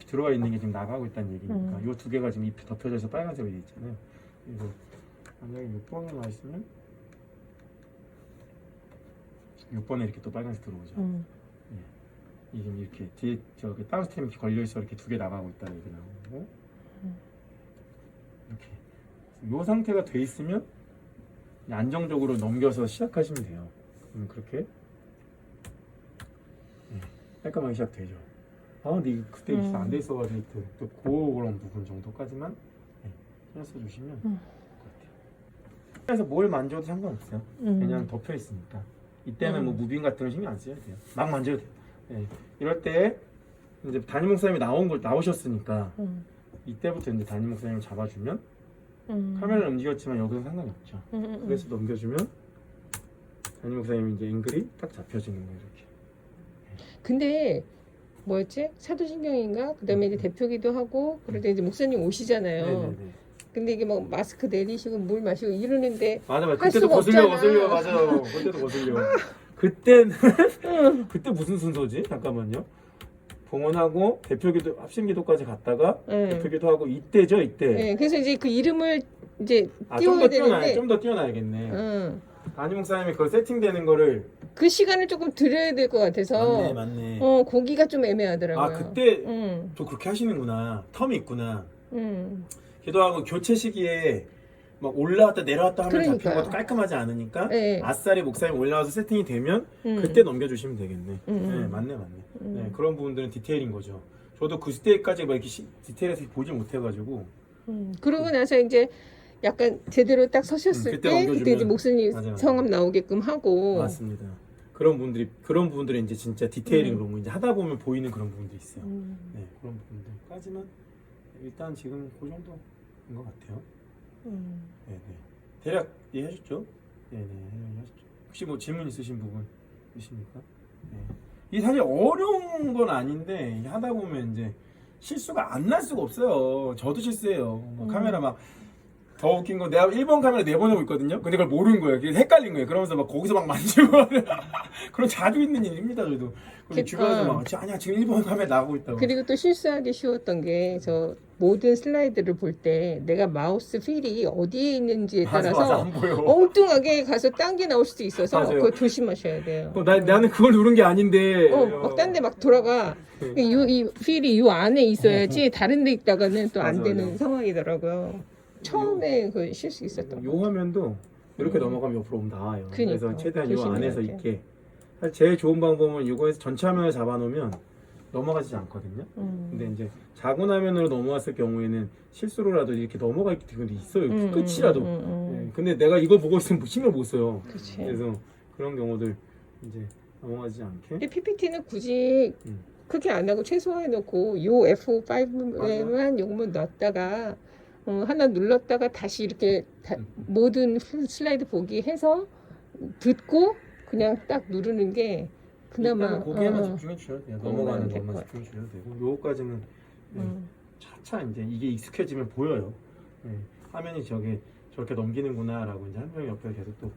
A: 들어와 있는 게 지금 나가고 있다는 얘기니까 요 두 개가 지금 잎이 덮여져서 빨간색으로 돼 있잖아요. 그래서 만약에 6번에 나 있으면 6번에 이렇게 또 빨간색 들어오죠. 이게 이렇게 뒤에 저기 다운스트림 이렇게 걸려 있어 이렇게 두 개 나가고 있다 이렇게 나오고 이렇게 요 상태가 돼 있으면 안정적으로 넘겨서 시작하시면 돼요. 그러면 그렇게 깔끔하게 시작되죠. 근데 그때 안 돼 있어가지고 또 그런 부분 정도까지만 신경 써주시면 될 것 같아요. 그래서 뭘 만져도 상관없어요. 그냥 덮여 있으니까. 이때는 뭐 무빙 같은 거 신경 안 써야 돼요. 막 만져도 돼요. 이럴 때 이제 담임 목사님이 나오셨으니까 이때부터 이제 담임 목사님을 잡아주면 카메라를 움직였지만 여기서 상관이 없죠. 그래서 넘겨주면 담임 목사님이 이제 앵글이 딱 잡혀지는 거예요. 이렇게.
B: 근데 뭐였지? 사도신경인가? 그다음에 이제 대표기도 하고 그럴 때 이제 목사님 오시잖아요.
A: 네네네.
B: 근데 이게 막 마스크 내리시고 물 마시고 이러는데
A: 맞아.
B: 할
A: 그때도
B: 수가
A: 거슬려
B: 없잖아.
A: 맞아요. 그때도 거슬려. 그때는 그때 무슨 순서지? 잠깐만요. 봉헌하고 대표기도 합심기도까지 갔다가
B: 네.
A: 대표기도 하고 이때죠 이때.
B: 네, 그래서 이제 그 이름을 이제
A: 좀
B: 띄워야
A: 더 뛰어나야
B: 되는데
A: 좀 더 뛰어나야겠네.
B: 응.
A: 담임 목사님이 그걸 세팅되는 거를
B: 그 시간을 조금 드려야 될 것 같아서
A: 맞네.
B: 고기가 좀 애매하더라고요.
A: 아 그때
B: 응.
A: 또 그렇게 하시는구나. 텀이 있구나.
B: 응.
A: 기도하고 교체 시기에 막 올라왔다 내려왔다 하면 잡히는
B: 그러니까요.
A: 것도 깔끔하지 않으니까
B: 네.
A: 아싸리 목사님 올라와서 세팅이 되면
B: 음.
A: 그때 넘겨주시면 되겠네.
B: 음.
A: 네, 맞네. 네, 그런 부분들은 디테일인 거죠. 저도 그 스테이까지 막 이렇게 디테일해서 보지 못해가지고
B: 그러고 나서 이제 약간 제대로 딱 서셨을
A: 그때
B: 때
A: 넘겨주면
B: 그때 이제 목사님
A: 맞아.
B: 성함 나오게끔 하고
A: 맞습니다. 그런 부분들이 이제 진짜 디테일링으로 이제 하다 보면 보이는 그런 부분들이 있어요. 네, 그런 부분들까지만 일단 지금 그 정도인 것 같아요. 네네. 대략 이해하셨죠? 네네. 이해하셨죠? 혹시 뭐 질문 있으신 부분 있으십니까? 네. 이게 사실 어려운 건 아닌데 하다 보면 이제 실수가 안 날 수가 없어요. 저도 실수해요. 뭐 카메라 막 더 웃긴 건 내가 1번 카메라 내보내고 있거든요. 근데 그걸 모르는 거예요. 그래서 헷갈린 거예요. 그러면서 막 거기서 막 만지고 그런 자주 있는 일입니다. 저도. 그리고 주변에서 막 아니야 지금 1번 카메라 나가고 있다고.
B: 그리고 또 실수하기 쉬웠던 게 저 모든 슬라이드를 볼 때 내가 마우스 휠이 어디에 있는지에 따라서
A: 맞아, 안 보여.
B: 엉뚱하게 가서 딴 게 나올 수도 있어서
A: 맞아요.
B: 그거 조심하셔야 돼요.
A: 나는 그걸 누른 게 아닌데.
B: 막 딴 데 막 돌아가. 이 휠이 이 안에 있어야지 다른 데 있다가는 또 안
A: 맞아,
B: 되는
A: 맞아.
B: 상황이더라고요. 처음에 그 실수 있었던 거.
A: 요 화면도 이렇게 넘어가면 옆으로 오면 나와요.
B: 그러니까,
A: 그래서 최대한 요
B: 조심해야
A: 안에서
B: 돼.
A: 있게. 사실 제일 좋은 방법은 이거에서 전체 화면을 잡아놓으면 넘어가지 않거든요. 근데 이제 작은 화면으로 넘어왔을 경우에는 실수로라도 이렇게 넘어갈 경우도 있어요. 끝이라도. 네, 근데 내가 이거 보고 있으면 신경 못 써요.
B: 그치.
A: 그래서 그런 경우들 이제 넘어가지 않게.
B: 근데 PPT는 굳이
A: 음.
B: 크게 안 하고 최소화해 놓고 요 F5에만 요거만 넣었다가 하나 눌렀다가 다시 이렇게 모든 슬라이드 보기 해서 듣고 그냥 딱 누르는 게 그나마
A: 일단은 거기에만 집중해 주셔도 돼요. 넘어가는
B: 될
A: 것만
B: 것
A: 집중해 주셔도 되고 요거까지는 네, 차차 이제 이게 익숙해지면 보여요. 네, 화면이 저렇게 넘기는구나라고 이제 한 명이 옆에 계속 또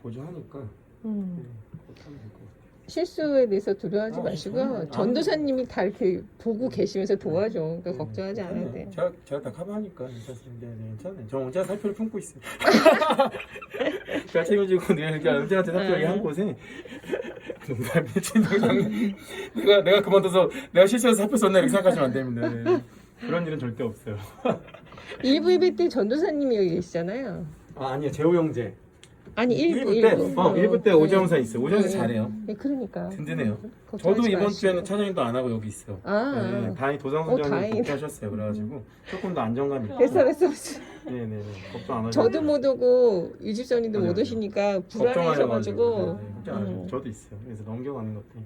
A: 보조하니까 그렇게 하면 될 것 같아요.
B: 실수에 대해서 두려워하지 마시고
A: 저는
B: 전도사님이 다 이렇게 보고 계시면서 도와줘. 그러니까 걱정하지 않아도 돼.
A: 제가 다 커버하니까 괜찮습니다. 네, 괜찮아요. 저 혼자 살표를 품고 있어요. 제가 책임지고 내가 이렇게 은재한테 살표 한 곳에 농담이지 농담. 내가 그만둬서 내가 실수해서 살표 썼나 이렇게 생각하시면 안 됩니다. 네. 그런 일은 절대 없어요.
B: 1부 예배 때 전도사님이 여기 계시잖아요.
A: 아니요 재호 형제.
B: 아니 1부
A: 때 1부 때 오정사 있어요. 오정사 잘해요.
B: 네, 그러니까
A: 든든해요.
B: 걱정하지
A: 저도 이번
B: 마시고.
A: 주에는 찬양도 안 하고 여기 있어요. 네, 다행히 도상선장님
B: 다행이다.
A: 복귀하셨어요. 그래가지고 조금 더 안정감이 있고.
B: 됐어.
A: 네네네. 걱정 안 하셔도
B: 저도
A: 돼요.
B: 못 오고 유집사님도 못
A: 맞아요.
B: 오시니까
A: 걱정하셔가지고.
B: 불안하셔가지고
A: 네, 걱정 안 하셔도 저도 있어요. 그래서 넘겨가는 것들.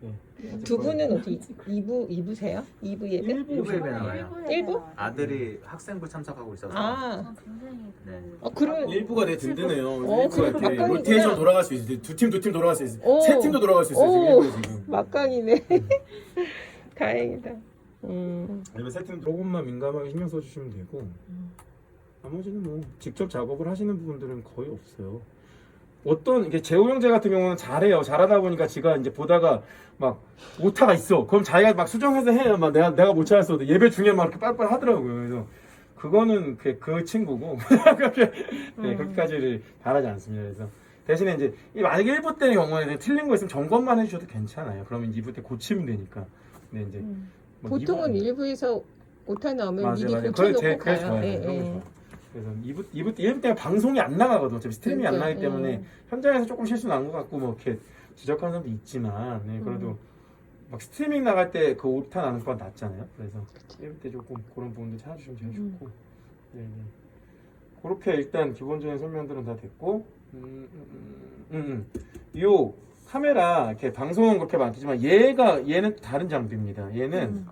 A: 네.
B: 두 분은 어디 2부세요? 2부 예배?
A: 1부
C: 예배 나와요.
B: 1부?
C: 아들이 학생부 참석하고 있어서.
B: 아,
C: 네.
B: 그럼
A: 1부가 되게 든든해요.
B: 그럼
A: 1부가 되게
B: 막강이구나.
A: 로테이션 돌아갈 수 있어요. 두 팀 돌아갈 수 있어요.
B: 오.
A: 세 팀도 돌아갈 수 있어요.
B: 오.
A: 지금 1부에 지금.
B: 막강이네. 다행이다.
A: 아니면 세 팀 조금만 민감하게 신경 써주시면 되고 나머지는 뭐 직접 작업을 하시는 부분들은 거의 없어요. 어떤 이게 재호 형제 같은 경우는 잘해요. 잘하다 보니까 지가 이제 보다가 막 오타가 있어. 그럼 자기가 막 수정해서 해요. 막 내가 못 찾았어도 예배 중에 막 이렇게 빨빨 하더라고요. 그래서 그거는 그 친구고 그렇게 네, 그렇게까지를 바라지 않습니다. 그래서 대신에 이제 만약에 1부 때 경우에는 틀린 거 있으면 점검만 해주셔도 괜찮아요. 그러면 2부 때 고치면 되니까. 근데 이제 뭐
B: 보통은
A: 2부
B: 1부에서 오타 나오면
A: 맞아요,
B: 미리
A: 맞아요.
B: 고쳐놓고
A: 그게
B: 가요.
A: 좋아요.
B: 예,
A: 그런 게
B: 예.
A: 좋아요. 그래서 2부 때 방송이 안 나가거든. 어차피 스트리밍이 안 나가기 때문에 현장에서 조금 실수 난 것 같고 뭐 이렇게 지적하는 사람도 있지만 네, 그래도 막 스트리밍 나갈 때 그 오타 나는 것보다 낫잖아요. 그래서 1부 때 조금 그런 부분들 찾아주시면 제일 좋고 네, 네. 그렇게 일단 기본적인 설명들은 다 됐고 요 카메라 이렇게 방송은 그렇게 많겠지만 얘는 다른 장비입니다. 얘는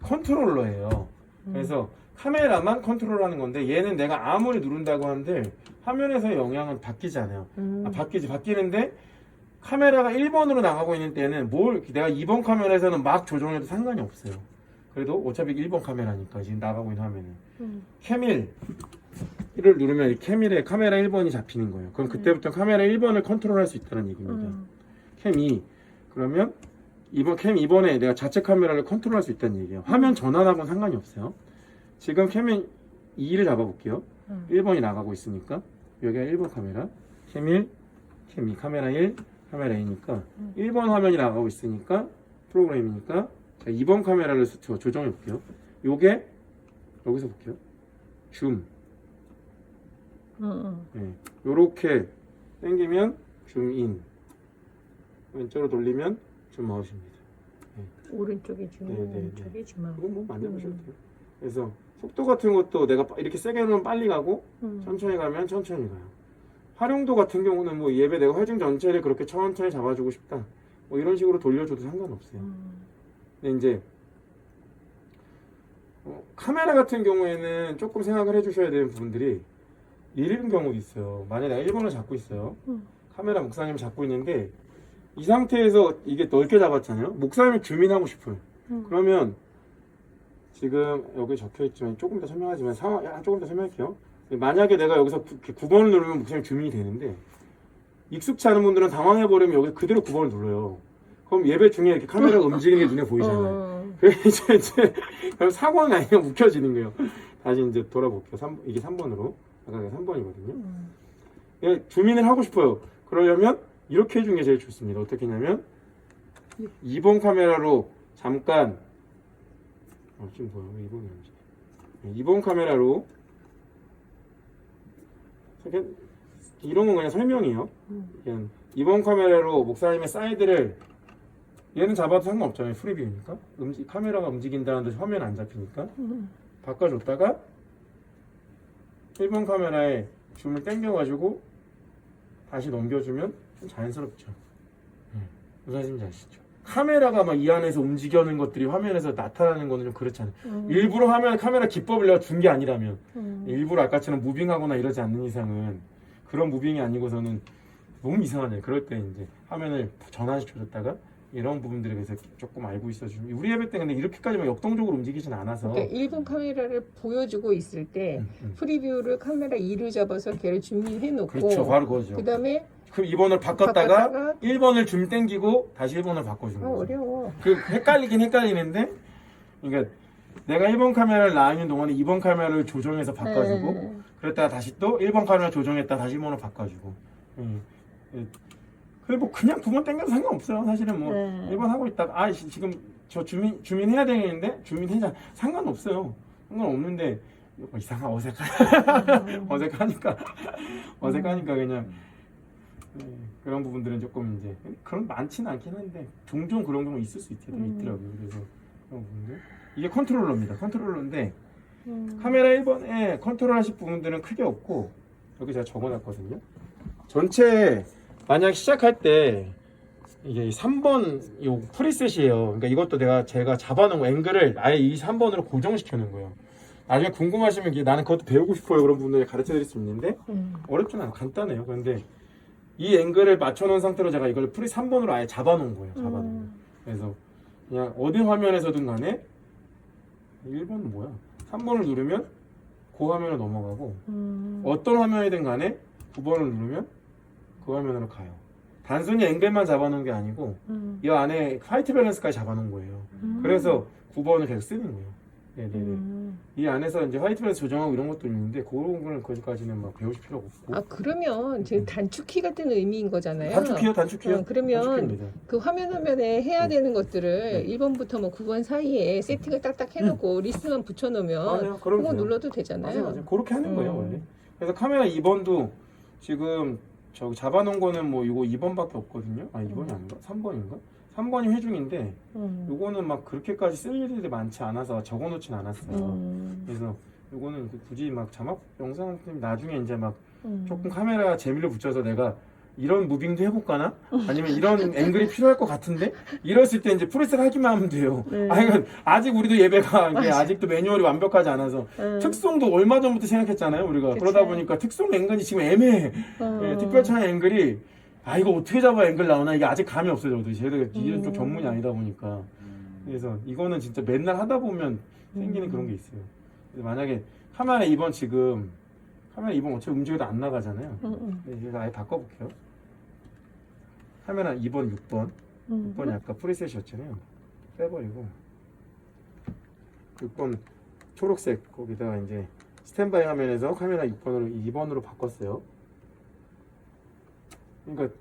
A: 컨트롤러예요. 그래서 카메라만 컨트롤하는 건데 얘는 내가 아무리 누른다고 한들 화면에서의 영향은 바뀌지 않아요. 바뀌는데 카메라가 1번으로 나가고 있는 때는 내가 2번 카메라에서는 막 조정해도 상관이 없어요. 그래도 어차피 1번 카메라니까 지금 나가고 있는 화면은 캠1을 누르면 이 캠1에 카메라 1번이 잡히는 거예요. 그럼 그때부터 카메라 1번을 컨트롤할 수 있다는 얘기입니다. 캠2 그러면 캠 2번에 내가 자체 카메라를 컨트롤할 수 있다는 얘기예요. 화면 전환하고는 상관이 없어요. 지금 캠 2를 잡아볼게요. 1번이 나가고 있으니까 여기가 1번 카메라, 캠 1, 캠 2, 카메라 1, 카메라 2니까 1번 화면이 나가고 있으니까 프로그램이니까 자, 2번 카메라를 조정해 볼게요. 요게 여기서 볼게요. 줌. 네, 요렇게 당기면 줌인, 왼쪽으로 돌리면 줌아웃입니다.
B: 오른쪽에 줌, 왼쪽에 줌.
A: 이건 뭐 만져보셔도 돼요. 그래서 속도 같은 것도 내가 이렇게 세게 누르면 빨리 가고 천천히 가면 천천히 가요. 활용도 같은 경우는 뭐 예배 내가 활중 전체를 그렇게 천천히 잡아주고 싶다 뭐 이런 식으로 돌려줘도 상관없어요. 근데 이제 카메라 같은 경우에는 조금 생각을 해주셔야 되는 부분들이 이런 경우도 있어요. 만약에 내가 1번을 잡고 있어요. 카메라 목사님을 잡고 있는데 이 상태에서 이게 넓게 잡았잖아요. 목사님이 줌인하고 싶어요. 그러면 지금 여기 적혀있지만 조금 더 설명하지만 조금 더 설명할게요. 만약에 내가 여기서 9번을 누르면 목사님 줌인이 되는데 익숙치 않은 분들은 당황해버리면 여기 그대로 9번을 눌러요. 그럼 예배 중에 이렇게 카메라가 움직이는 게 눈에 보이잖아요. 그래서 이제 그럼 사고는 아니라 묵혀지는 거예요. 다시 이제 돌아볼게요. 이게 3번으로 아까 3번이거든요. 줌인을 하고 싶어요. 그러려면 이렇게 해주는 게 제일 좋습니다. 어떻게 하냐면 2번 카메라로 잠깐 지금 뭐야? 2번이 2번 카메라로 이런 건 그냥 설명이에요. 그냥 2번 카메라로 목사님의 사이드를 얘는 잡아도 상관없잖아요. 프리뷰니까 카메라가 움직인다는 듯이 화면 안 잡히니까 바꿔줬다가 1번 카메라에 줌을 당겨가지고 다시 넘겨주면 좀 자연스럽죠. 무슨 말인지 아시죠? 카메라가 막 이 안에서 움직이는 것들이 화면에서 나타나는 거는 좀 그렇잖아요. 일부러 카메라 기법을 내가 준 게 아니라면 일부러 아까처럼 무빙하거나 이러지 않는 이상은 그런 무빙이 아니고서는 너무 이상하네요. 그럴 때 이제 화면을 전환시켜줬다가 이런 부분들에 대해서 조금 알고 있어주면 우리 예배 때 근데 이렇게까지 막 역동적으로 움직이진 않아서
B: 그러니까 1번 카메라를 보여주고 있을 때 프리뷰를 카메라 2를 잡아서 걔를 줌인해놓고
A: 그렇죠. 바로 그거죠.
B: 그 다음에
A: 그럼 2번을 바꿨다가 1번을 줌 땡기고 다시 1번을 바꿔주는 거죠.
B: 어려워.
A: 헷갈리긴 헷갈리는데 그러니까 내가 1번 카메라를 놔있는 동안에 2번 카메라를 조정해서 바꿔주고 그랬다가 다시 또 1번 카메라 조정했다 다시 1번을 바꿔주고 그래 뭐 그냥 9번 땡겨도 상관없어요. 사실은 뭐 1번 하고 있다가 지금 저 주민 해야 되겠는데 주민 해자 상관없어요. 상관없는데 이상한 어색하니까 그냥 그런 부분들은 조금 이제 그런 많지는 않긴 한데 종종 그런 경우 있을 수 있더라고요. 그래서 그런 부분들 이게 컨트롤러인데 카메라 1번에 컨트롤하실 부분들은 크게 없고 여기 제가 적어놨거든요. 전체 만약 시작할 때 이게 3번 요 프리셋이에요. 그러니까 이것도 제가 잡아놓은 앵글을 아예 이 3번으로 고정시켜 놓은 거예요. 나중에 궁금하시면 나는 그것도 배우고 싶어요. 그런 분들 가르쳐 드릴 수 있는데 어렵진 않아요. 간단해요. 그런데 이 앵글을 맞춰놓은 상태로 제가 이걸 프리 3번으로 아예 잡아놓은 거예요. 그래서 그냥 어디 화면에서든 간에 1번은 뭐야? 3번을 누르면 그 화면으로 넘어가고 어떤 화면이든 간에 9번을 누르면 그 화면으로 가요. 단순히 앵글만 잡아놓은 게 아니고 이 안에 화이트 밸런스까지 잡아놓은 거예요. 그래서 9번을 계속 쓰는 거예요. 네네네. 이 안에서 이제 화이트 밸런스 조정하고 이런 것도 있는데 그런 거는 거기까지는 막 배우실 필요가 없고.
B: 그러면 지금 단축키 같은 의미인 거잖아요.
A: 단축키요.
B: 그러면
A: 단축키입니다.
B: 그 화면에 해야 되는 것들을 1번부터 뭐 9번 사이에 세팅을 딱딱 해놓고 리스트만 붙여놓으면
A: 맞아요.
B: 그거 눌러도 되잖아요.
A: 맞아요. 그렇게 하는 거예요 원래. 그래서 카메라 2번도 지금 저기 잡아놓은 거는 뭐 이거 2번밖에 없거든요. 2번이 아닌가? 3번인가? 3번이 회중인데 요거는 막 그렇게까지 쓸 일들이 많지 않아서 적어놓진 않았어요. 그래서 요거는 굳이 막 자막 영상 나중에 이제 막 조금 카메라 재미를 붙여서 내가 이런 무빙도 해볼까나? 아니면 이런 앵글이 필요할 것 같은데? 이랬을 때 이제 프리셋 하기만 하면 돼요. 아니, 아직 우리도 예배가 이게 아직도 매뉴얼이 완벽하지 않아서 특성도 얼마 전부터 생각했잖아요, 우리가.
B: 그치.
A: 그러다 보니까 특성 앵글이 지금 애매해. 예, 특별찬의 앵글이 이거 어떻게 잡아야 앵글 나오나 이게 아직 감이 없어요. 저도 제가 이런 쪽 전문이 아니다 보니까. 그래서 이거는 진짜 맨날 하다 보면 생기는 그런 게 있어요. 그래서 만약에 카메라 2번 지금 카메라 2번 어차피 움직여도 안 나가잖아요. 그래서 아예 바꿔볼게요. 카메라 2번, 6번. 6번이 아까 프리셋이었잖아요. 빼버리고 6번 초록색 거기다가 이제 스탠바이 화면에서 카메라 6번으로 2번으로 바꿨어요. 그러니까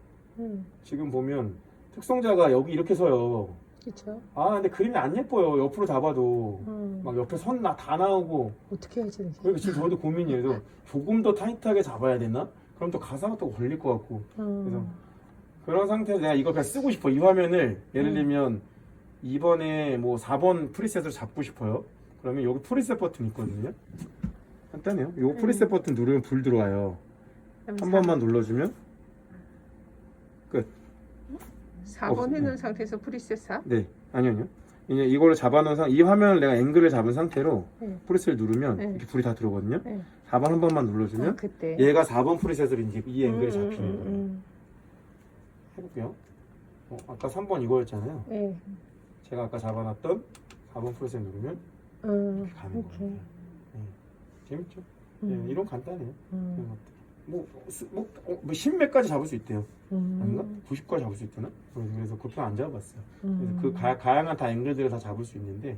A: 지금 보면 특성자가 여기 이렇게 서요.
B: 그렇죠.
A: 근데 그림이 안 예뻐요. 옆으로 잡아도 막 옆에 선 다 나오고.
B: 어떻게 해야지?
A: 그러니까 지금 저도 고민이에요. 그래서 조금 더 타이트하게 잡아야 되나? 그럼 또 가사가 또 걸릴 것 같고. 그래서 그런 상태에서 내가 이거 그냥 쓰고 싶어. 이 화면을 예를 들면 2번에 뭐 4번 프리셋으로 잡고 싶어요. 그러면 여기 프리셋 버튼 있거든요. 간단해요. 요 프리셋 버튼 누르면 불 들어와요. 한 번만 눌러주면 끝.
B: 4번 해놓은 상태에서 프리셋 4?
A: 네, 아니요. 이제 이거를 잡아놓은 이 화면을 내가 앵글을 잡은 상태로 프리셋을 누르면 이렇게 불이 다 들어오거든요. 4번 한 번만 눌러주면
B: 그때.
A: 얘가 4번 프리셋으로 이제 이 앵글이 잡히는 거예요. 해볼게요. 아까 3번 이거였잖아요. 제가 아까 잡아놨던 4번 프리셋 누르면 이렇게 가는 거예요. 재밌죠? 이런 간단해요. 이런 것들. 뭐 10몇까지 잡을 수 있대요. 아닌가? 90까지 잡을 수 있대나? 그래서 그렇게 안 잡았어요. 그래서 그 다양한 다 앵글들을 다 잡을 수 있는데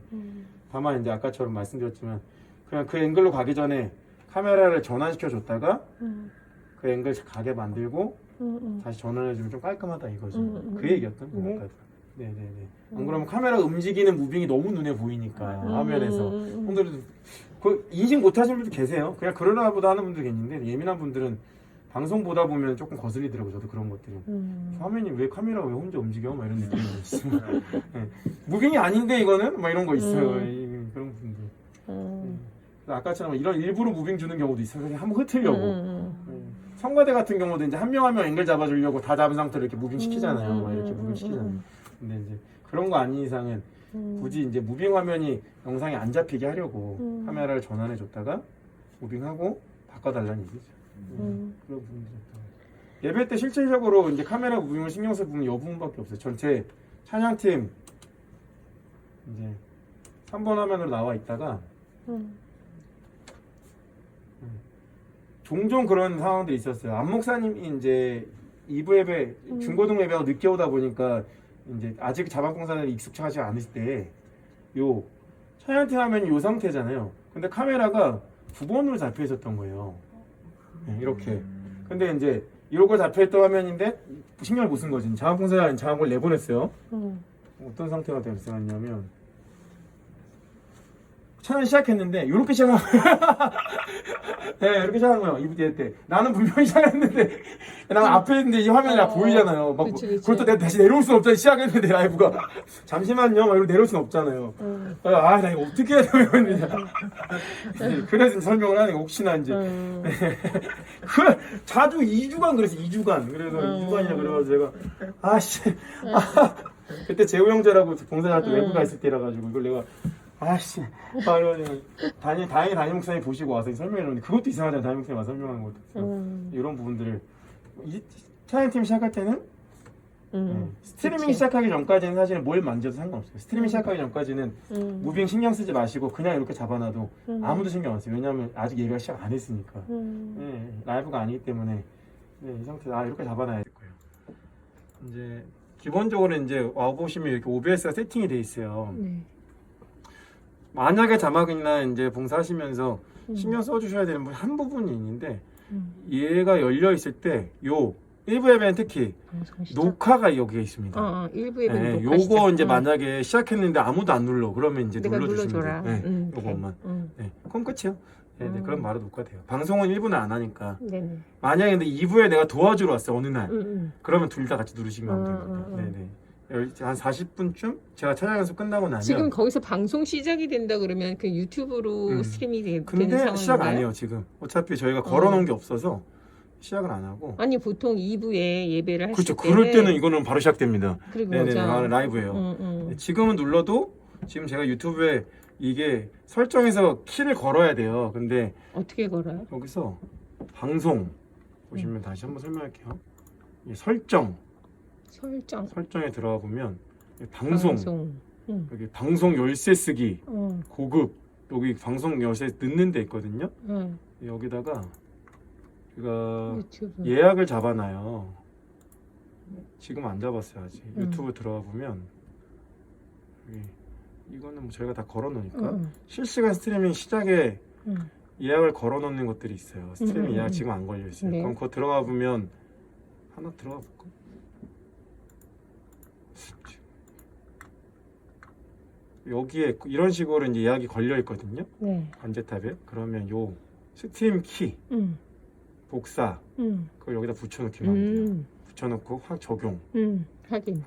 A: 다만 이제 아까처럼 말씀드렸지만 그냥 그 앵글로 가기 전에 카메라를 전환시켜 줬다가 그 앵글 가게 만들고 다시 전환해주면 좀 깔끔하다 이거죠. 그 얘기였던 거예요. 아까도. 네네네. 안 그러면 카메라 움직이는 무빙이 너무 눈에 보이니까 화면에서 분들은 그 인식 못 하시는 분도 계세요. 그냥 그러나 보다 하는 분도 계신데 예민한 분들은 방송 보다 보면 조금 거슬리더라고요. 저도 그런 것들이. 화면이 왜 카메라가 왜 혼자 움직여? 막 이런 느낌이 있어요. 네. 무빙이 아닌데 이거는? 막 이런 거 있어요. 그런 분들. 아까처럼 이런 일부러 무빙 주는 경우도 있어요. 그냥 한번 흐트려고. 성가대 같은 경우도 이제 한 명 한 명 앵글 잡아주려고 다 잡은 상태로 이렇게 무빙 시키잖아요. 막 이렇게 무빙 시키잖아요. 근데 이제 그런 거 아닌 이상은 굳이 이제 무빙 화면이 영상이 안 잡히게 하려고 카메라를 전환해 줬다가 무빙하고 바꿔달라는 얘기죠. 그런 부분들이 있다. 예배 때 실질적으로 이제 카메라 무빙을 신경 쓸 부분이 이 부분밖에 없어요. 전체 찬양팀 이제 3번 화면으로 나와 있다가 종종 그런 상황들이 있었어요. 안 목사님이 이제 2부 예배, 중고등 예배가 늦게 오다 보니까 이제 아직 자방공사에 익숙하지 않으실 때 요 찬양팀 화면이 요 상태잖아요. 근데 카메라가 9번으로 잡혀 있었던 거예요. 네, 이렇게. 근데 이제 이걸 잡혀 있던 화면인데 신경을 못 쓴 거지. 자방공사에 자막을 내보냈어요. 어떤 상태가 됐었냐면 찬양 시작했는데 이렇게 시작한 거예요. 네, 이렇게 시작한 거예요. 이부 때 나는 분명히 시작했는데 나는 앞에 있는데 이 화면이 다 보이잖아요. 막 그걸 또 내가 다시 내려올 수는 없잖아요. 시작했는데 라이브가 잠시만요. 막 이러고 내려올 수는 없잖아요. 나 이거 어떻게 해야 되냐. 그래서 설명을 하는 게 혹시나 이제 자주 2주간 그랬어요. 2주간. 그래서 2주간이나 그래가지고 제가 그때 재호 형제라고 봉사할 때 외국 가 있을 때라 가지고 이걸 내가 다행히 담임 목사님 보시고 와서 설명했는데 그것도 이상하잖아요. 담임 목사님 와서 설명하는 것도. 이런 부분들을 찬양팀 시작할 때는 스트리밍
B: 그치.
A: 시작하기 전까지는 사실은 뭘 만져도 상관없어요. 스트리밍 시작하기 전까지는 무빙 신경 쓰지 마시고 그냥 이렇게 잡아놔도 아무도 신경 안 써요. 왜냐하면 아직 예배가 시작 안 했으니까. 라이브가 아니기 때문에 이 상태에서 이렇게 잡아놔야 될 거예요. 이제 기본적으로 이제 와보시면 이렇게 OBS가 세팅이 돼 있어요. 만약에 자막이나 이제 봉사하시면서 신경 써주셔야 되는 한 부분이 있는데 얘가 열려 있을 때 요 1부 예배는 특히 녹화가 여기에 있습니다.
B: 1부 예배
A: 네,
B: 녹화
A: 요거
B: 시작.
A: 이제 만약에 시작했는데 아무도 안 눌러 그러면 이제
B: 내가
A: 눌러주시면
B: 눌러줘라.
A: 돼요. 요것만. 네, 그럼 끝이요. 네, 그럼 바로 녹화돼요. 방송은 1부는 안 하니까.
B: 네네.
A: 만약에 근데 2부에 내가 도와주러 왔어요 어느 날. 그러면 둘 다 같이 누르시면 됩니다. 네네. 한 40분쯤 제가 찬양 연습 끝나고 나면
B: 지금 거기서 방송 시작이 된다 그러면 그 유튜브로 스트리밍이 되는
A: 근데
B: 상황인가요?
A: 시작 안 해요 지금. 어차피 저희가 걸어놓은 게 없어서 시작을 안 하고.
B: 아니 보통 2부에 예배를 하실
A: 그렇죠.
B: 때는
A: 그럴 때는 이거는 바로 시작됩니다.
B: 그리고
A: 네네.
B: 거죠.
A: 라이브예요. 지금은 눌러도 지금 제가 유튜브에 이게 설정에서 키를 걸어야 돼요. 근데
B: 어떻게 걸어요?
A: 여기서 방송 보시면 다시 한번 설명할게요. 이 설정에 들어가 보면 방송. 여기 방송 열쇠 쓰기 고급 여기 방송 열쇠 넣는 데 있거든요. 여기다가 제가
B: 유튜브.
A: 예약을 잡아놔요. 지금 안 잡았어요 아직. 유튜브 들어가 보면 여기 이거는 뭐 저희가 다 걸어 놓으니까 실시간 스트리밍 시작에 예약을 걸어 놓는 것들이 있어요. 스트리밍 예약 지금 안 걸려 있어요.
B: 네.
A: 그럼 그거 들어가 보면 하나 들어가 볼까? 여기에 이런 식으로 이제 예약이 걸려 있거든요.
B: 네.
A: 관제탑에. 그러면 요 스트림 키 복사 그걸 여기다 붙여놓기만 하면 돼요. 붙여놓고 적용
B: 확인.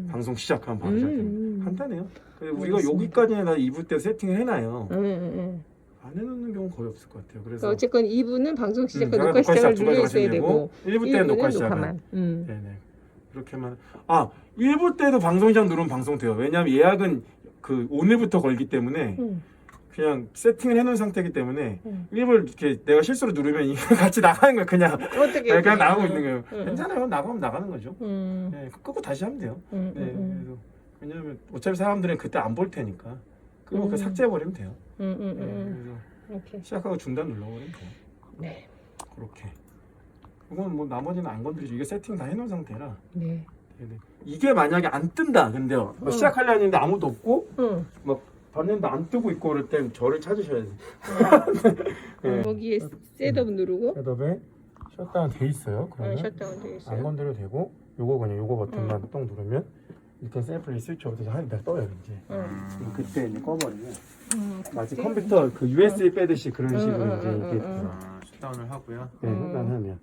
A: 방송 시작하면 바로 시작됩니다. 간단해요. 그리고 우리가
B: 알겠습니다.
A: 여기까지는 다 2부 때 세팅을 해놔요. 안 해놓는 경우는 거의 없을 것 같아요. 그래서
B: 어쨌건 2부는 방송 시작과
A: 제가
B: 녹화 시작을
A: 두 가지
B: 눌러 있어야
A: 하시면
B: 되고
A: 1부 때는 녹화
B: 1부는
A: 시작은
B: 녹화만.
A: 네네 그렇게만 1부 때도 방송 시작 누르면 방송 돼요. 왜냐하면 예약은 그 오늘부터 걸기 때문에 그냥 세팅을 해놓은 상태이기 때문에 1부를 이렇게 내가 실수로 누르면 이게 같이 나가는 거예요. 그냥
B: 어떻게
A: 그냥 나가고 있는 거예요. 괜찮아요. 나가면 나가는 거죠.
B: 음.
A: 네, 끄고 다시 하면 돼요. 네, 그래서 왜냐하면 어차피 사람들은 그때 안 볼 테니까 그거 그냥 삭제해버리면 돼요. 네, 그래서
B: 이렇게.
A: 시작하고 중단 눌러버리면 돼요.
B: 네.
A: 그렇게. 이건 뭐 나머지는 안 건드리죠. 이게 세팅 다 해놓은 상태라.
B: 네.
A: 네네. 이게 만약에 안 뜬다. 근데요. 뭐 시작하려 했는데 아무도 없고 막 봤는데 안 뜨고 있고 그럴 땐 저를 찾으셔야 돼요. 네.
B: 거기에 셋업 누르고
A: 셋업에 셧다운 돼 있어요. 그러면
B: 셧다운 되어
A: 안
B: 있어요.
A: 건드려도 되고 요거 그냥 요거 버튼만 똥 누르면 이렇게 셀프리 스위치 오면서 하니까 떠요 이제. 그럼 그때 이제 꺼버리면 마치 컴퓨터 그 USB 빼듯이 그런 식으로 이제 이렇게
C: 셧다운을 하고요.
A: 네, 셧다운하면